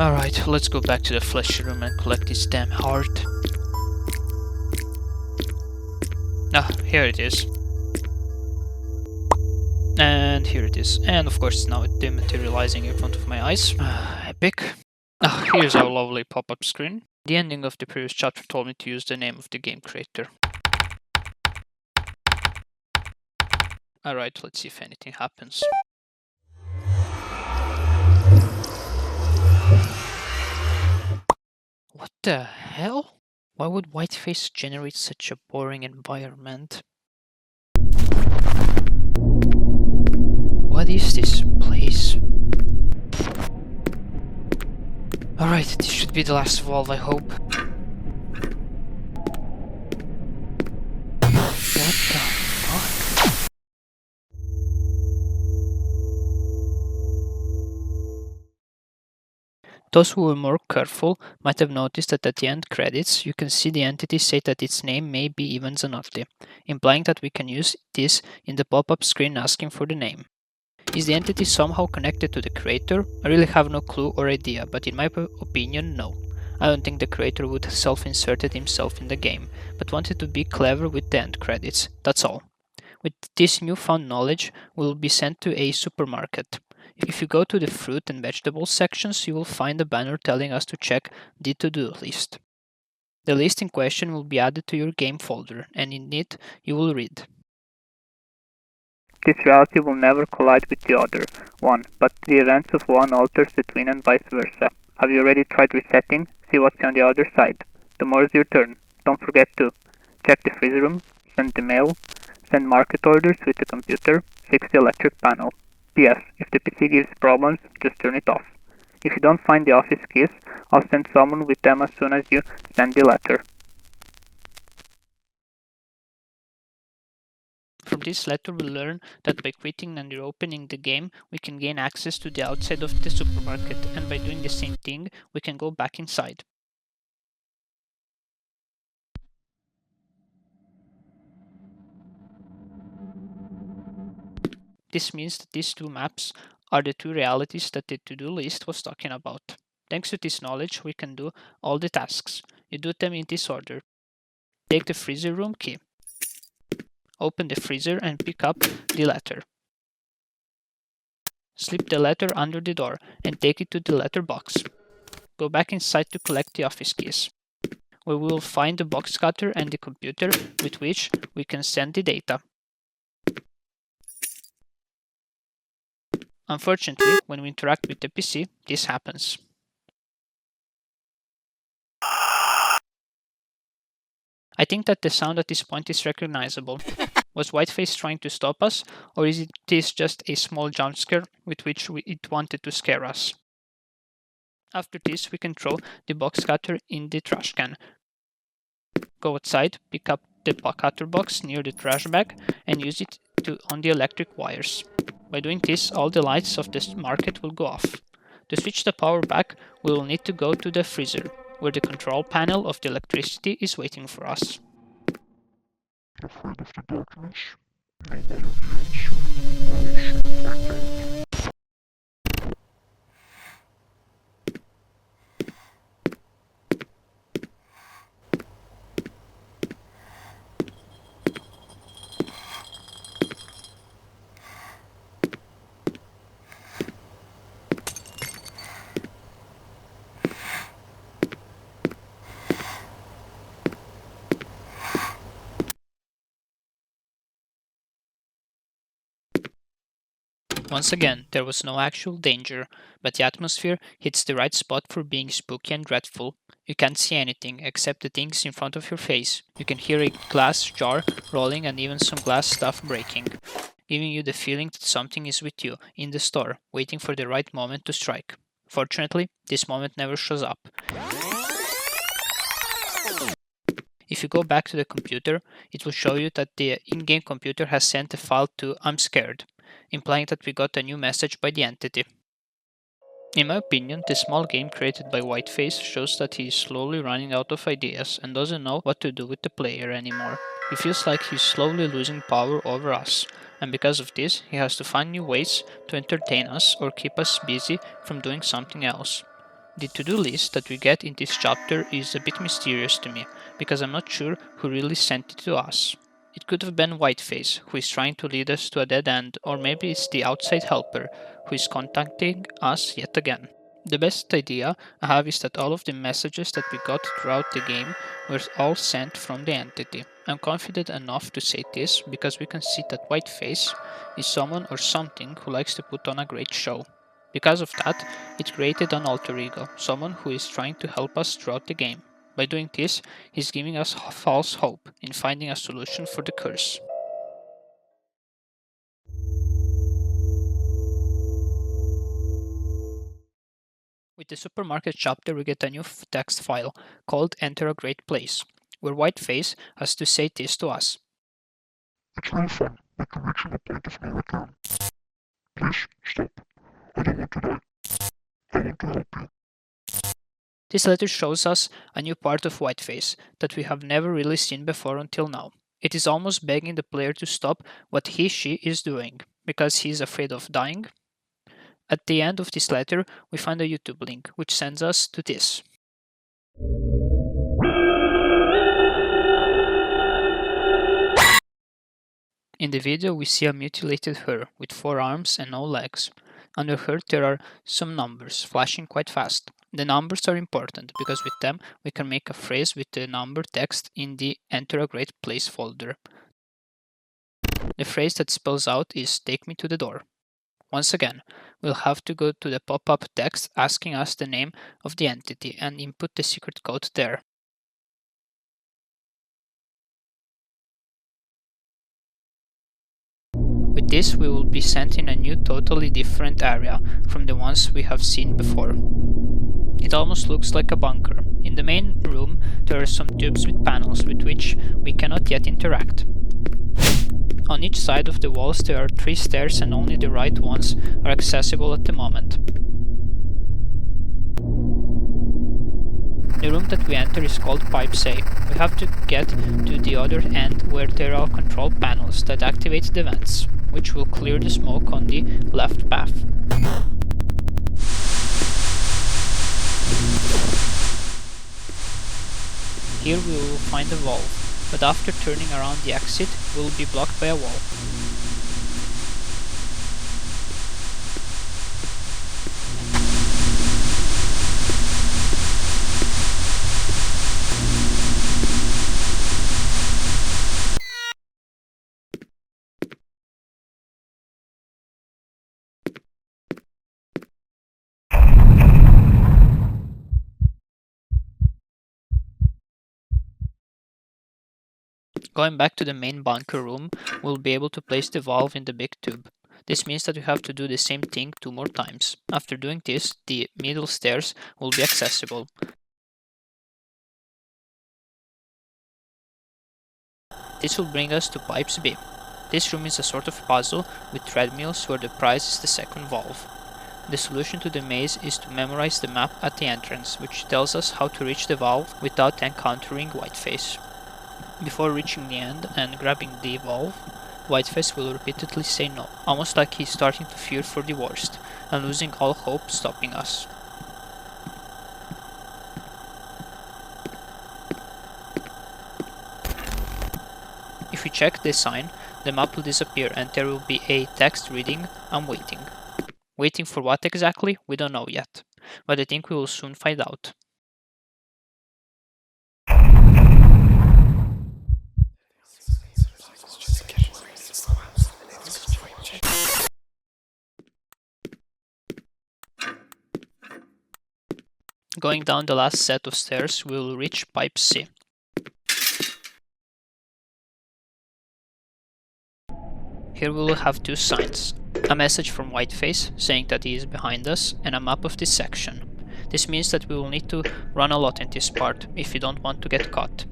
Alright, let's go back to the flesh room and collect this damn heart. Ah, here it is. And here it is. And of course now it's dematerializing in front of my eyes. Epic. Ah, here's our lovely pop-up screen. The ending of the previous chapter told me to use the name of the game creator. Alright, let's see if anything happens. What the hell? Why would Whiteface generate such a boring environment? What is this place? Alright, this should be the last valve, I hope. What the fuck? Those who were more careful might have noticed that at the end credits, you can see the entity say that its name may be Ivan Zanotti, implying that we can use this in the pop-up screen asking for the name. Is the entity somehow connected to the creator? I really have no clue or idea, but in my opinion, no. I don't think the creator would have self-inserted himself in the game, but wanted to be clever with the end credits, that's all. With this newfound knowledge, we will be sent to a supermarket. If you go to the fruit and vegetables sections, you will find a banner telling us to check the to-do list. The list in question will be added to your game folder, and in it you will read. This reality will never collide with the other one, but the events of one alters the twin and vice versa. Have you already tried resetting? See what's on the other side. Tomorrow's your turn. Don't forget to check the freezer room, send the mail, send market orders with the computer, fix the electric panel. P.S. If the PC gives problems, just turn it off. If you don't find the office keys, I'll send someone with them as soon as you send the letter. From this letter we learn that by quitting and reopening the game, we can gain access to the outside of the supermarket, and by doing the same thing, we can go back inside. This means that these two maps are the two realities that the to-do list was talking about. Thanks to this knowledge, we can do all the tasks. You do them in this order. Take the freezer room key. Open the freezer and pick up the letter. Slip the letter under the door and take it to the letter box. Go back inside to collect the office keys, where we will find the box cutter and the computer with which we can send the data. Unfortunately, when we interact with the PC, this happens. I think that the sound at this point is recognizable. Was Whiteface trying to stop us, or is this just a small jump scare with which it wanted to scare us? After this, we can throw the box cutter in the trash can. Go outside, pick up the cutter box near the trash bag, and use it on the electric wires. By doing this, all the lights of the market will go off. To switch the power back, we will need to go to the freezer, where the control panel of the electricity is waiting for us. Afraid of the darkness? I don't think so. I should protect. Once again, there was no actual danger, but the atmosphere hits the right spot for being spooky and dreadful. You can't see anything except the things in front of your face. You can hear a glass jar rolling and even some glass stuff breaking, giving you the feeling that something is with you in the store, waiting for the right moment to strike. Fortunately, this moment never shows up. If you go back to the computer, it will show you that the in-game computer has sent a file to I'm scared, implying that we got a new message by the entity. In my opinion, this small game created by Whiteface shows that he is slowly running out of ideas and doesn't know what to do with the player anymore. He feels like he's slowly losing power over us, and because of this, he has to find new ways to entertain us or keep us busy from doing something else. The to-do list that we get in this chapter is a bit mysterious to me, because I'm not sure who really sent it to us. It could have been Whiteface, who is trying to lead us to a dead end, or maybe it's the outside helper, who is contacting us yet again. The best idea I have is that all of the messages that we got throughout the game were all sent from the entity. I'm confident enough to say this because we can see that Whiteface is someone or something who likes to put on a great show. Because of that, it created an alter ego, someone who is trying to help us throughout the game. By doing this, he's giving us false hope in finding a solution for the curse. With the supermarket chapter, we get a new text file called Enter a Great Place, where Whiteface has to say this to us. It's no fun, but you're reaching a point of no return. Please, stop. I don't want to die. I want to help you. This letter shows us a new part of Whiteface that we have never really seen before until now. It is almost begging the player to stop what she is doing, because he is afraid of dying. At the end of this letter, we find a YouTube link, which sends us to this. In the video, we see a mutilated her with 4 arms and no legs. Under her, there are some numbers flashing quite fast. The numbers are important because with them, we can make a phrase with the number text in the Enter a Great Place folder. The phrase that spells out is "Take me to the door." Once again, we'll have to go to the pop-up text asking us the name of the entity and input the secret code there. With this, we will be sent in a new, totally different area from the ones we have seen before. It almost looks like a bunker. In the main room, there are some tubes with panels with which we cannot yet interact. On each side of the walls there are 3 stairs and only the right ones are accessible at the moment. The room that we enter is called Pipes A. We have to get to the other end where there are control panels that activate the vents, which will clear the smoke on the left path. Here we will find a valve, but after turning around the exit, we will be blocked by a wall. Going back to the main bunker room, we'll be able to place the valve in the big tube. This means that we have to do the same thing 2 more times. After doing this, the middle stairs will be accessible. This will bring us to Pipes B. This room is a sort of puzzle with treadmills where the prize is the second valve. The solution to the maze is to memorize the map at the entrance, which tells us how to reach the valve without encountering Whiteface. Before reaching the end and grabbing the valve, Whiteface will repeatedly say no, almost like he's starting to fear for the worst and losing all hope stopping us. If we check this sign, the map will disappear and there will be a text reading "I'm waiting." Waiting for what exactly? We don't know yet, but I think we will soon find out. Going down the last set of stairs, we will reach Pipe C. Here we will have 2 signs. A message from Whiteface saying that he is behind us and a map of this section. This means that we will need to run a lot in this part if we don't want to get caught.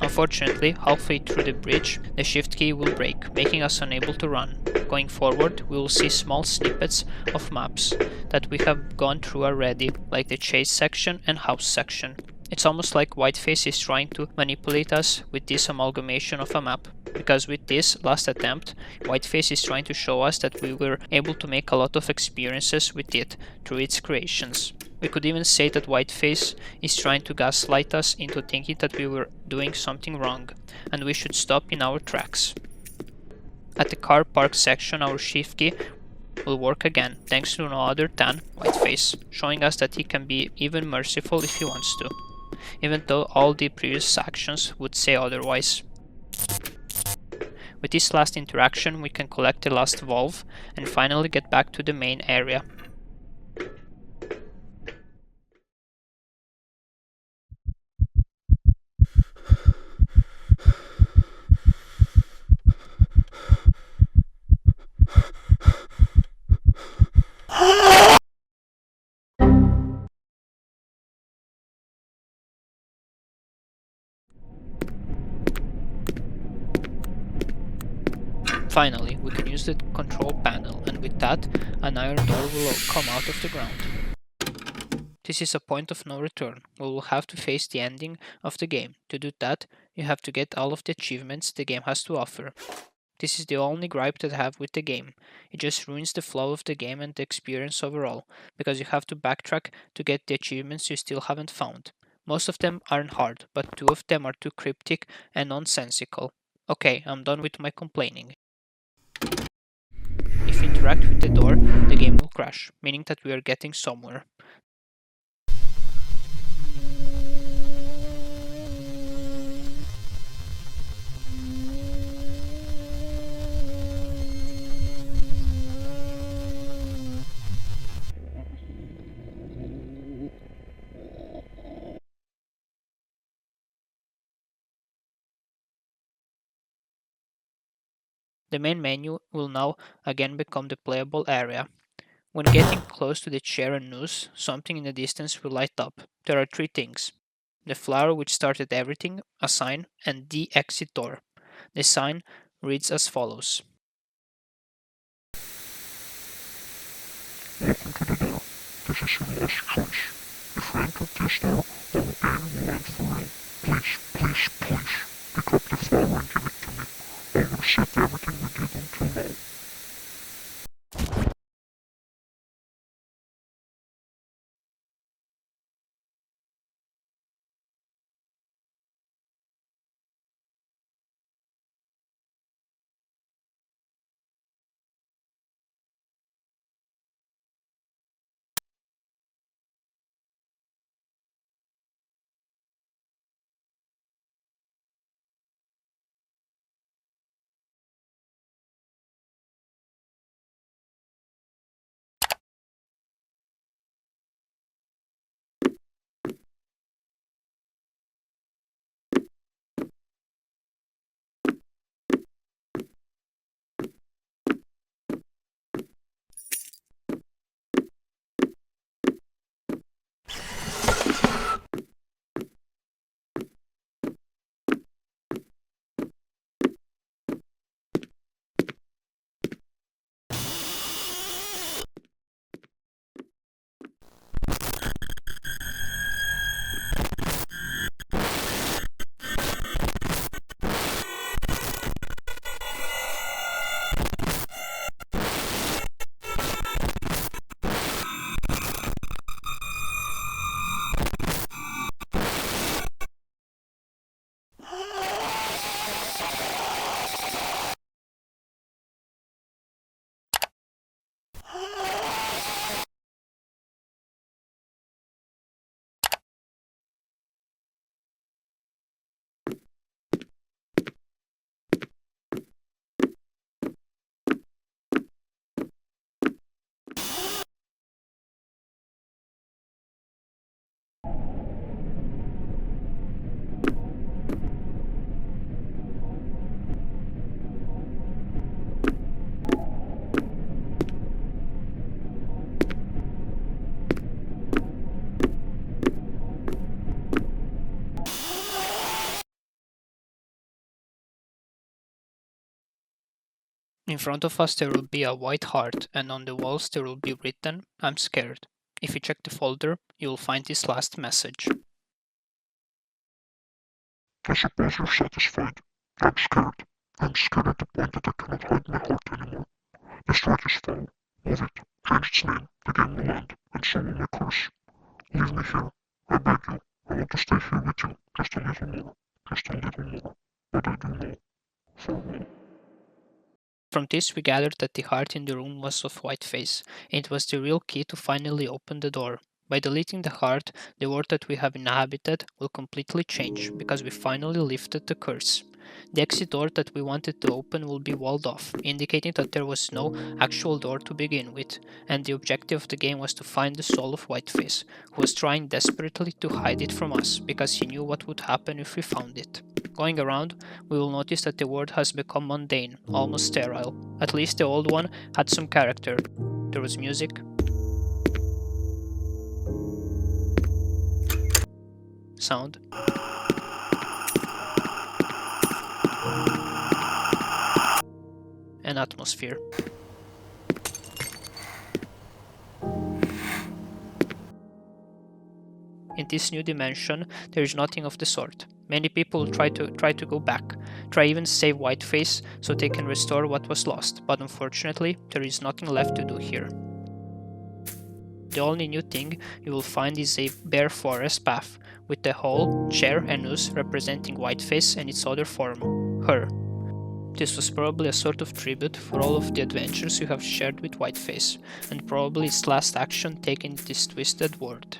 Unfortunately, halfway through the bridge, the shift key will break, making us unable to run. Going forward, we will see small snippets of maps that we have gone through already, like the chase section and house section. It's almost like Whiteface is trying to manipulate us with this amalgamation of a map, because with this last attempt, Whiteface is trying to show us that we were able to make a lot of experiences with it through its creations. We could even say that Whiteface is trying to gaslight us into thinking that we were doing something wrong, and we should stop in our tracks. At the car park section, our shift key will work again, thanks to no other than Whiteface, showing us that he can be even merciful if he wants to, even though all the previous actions would say otherwise. With this last interaction, we can collect the last valve and finally get back to the main area. Finally, we can use the control panel, and with that, an iron door will come out of the ground. This is a point of no return. We will have to face the ending of the game. To do that, you have to get all of the achievements the game has to offer. This is the only gripe that I have with the game. It just ruins the flow of the game and the experience overall, because you have to backtrack to get the achievements you still haven't found. Most of them aren't hard, but 2 of them are too cryptic and nonsensical. Okay, I'm done with my complaining. If you interact with the door, the game will crash, meaning that we are getting somewhere. The main menu will now again become the playable area. When getting close to the chair and noose, something in the distance will light up. There are 3 things: the flower which started everything, a sign, and the exit door. The sign reads as follows. Welcome to the door. This is your last choice. If you enter this door, then the game will end for you. Please, please, please, pick up the flower and give it to me. I will set everything we did until now. In front of us there will be a white heart, and on the walls there will be written, "I'm scared." If you check the folder, you will find this last message. I suppose you're satisfied. I'm scared. I'm scared at the point that I cannot hide my heart anymore. Destroy this file. Move it. Change its name. The game will end. And so will my curse. Leave me here. I beg you. I want to stay here with you. Just a little more. Just a little more. But I do know. Farewell. From this, we gathered that the heart in the room was of Whiteface, and it was the real key to finally open the door. By deleting the heart, the world that we have inhabited will completely change, because we finally lifted the curse. The exit door that we wanted to open will be walled off, indicating that there was no actual door to begin with, and the objective of the game was to find the soul of Whiteface, who was trying desperately to hide it from us, because he knew what would happen if we found it. Going around, we will notice that the world has become mundane, almost sterile. At least the old one had some character. There was music, sound, and atmosphere. In this new dimension, there is nothing of the sort. Many people try to go back, try even save Whiteface so they can restore what was lost, but unfortunately, there is nothing left to do here. The only new thing you will find is a bare forest path, with a hole, chair, and noose representing Whiteface and its other form, her. This was probably a sort of tribute for all of the adventures you have shared with Whiteface, and probably its last action taken in this twisted world.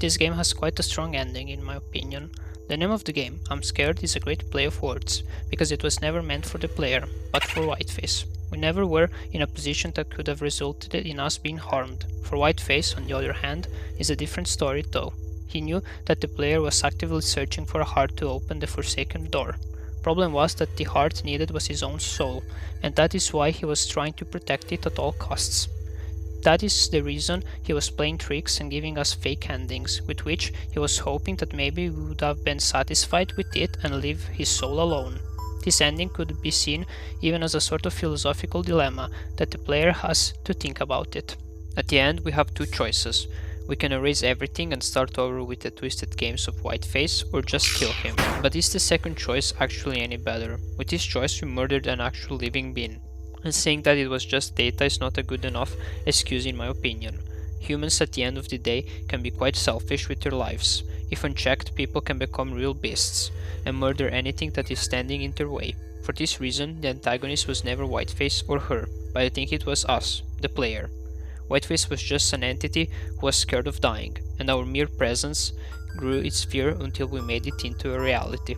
This game has quite a strong ending in my opinion. The name of the game, I'm Scared, is a great play of words, because it was never meant for the player, but for Whiteface. We never were in a position that could have resulted in us being harmed. For Whiteface, on the other hand, is a different story though. He knew that the player was actively searching for a heart to open the Forsaken door. Problem was that the heart needed was his own soul, and that is why he was trying to protect it at all costs. That is the reason he was playing tricks and giving us fake endings, with which he was hoping that maybe we would have been satisfied with it and leave his soul alone. This ending could be seen even as a sort of philosophical dilemma that the player has to think about it. At the end, we have two choices. We can erase everything and start over with the twisted games of Whiteface, or just kill him. But is the second choice actually any better? With this choice, we murdered an actual living being. And saying that it was just data is not a good enough excuse in my opinion. Humans at the end of the day can be quite selfish with their lives. If unchecked, people can become real beasts and murder anything that is standing in their way. For this reason, the antagonist was never Whiteface or her, but I think it was us, the player. Whiteface was just an entity who was scared of dying, and our mere presence grew its fear until we made it into a reality.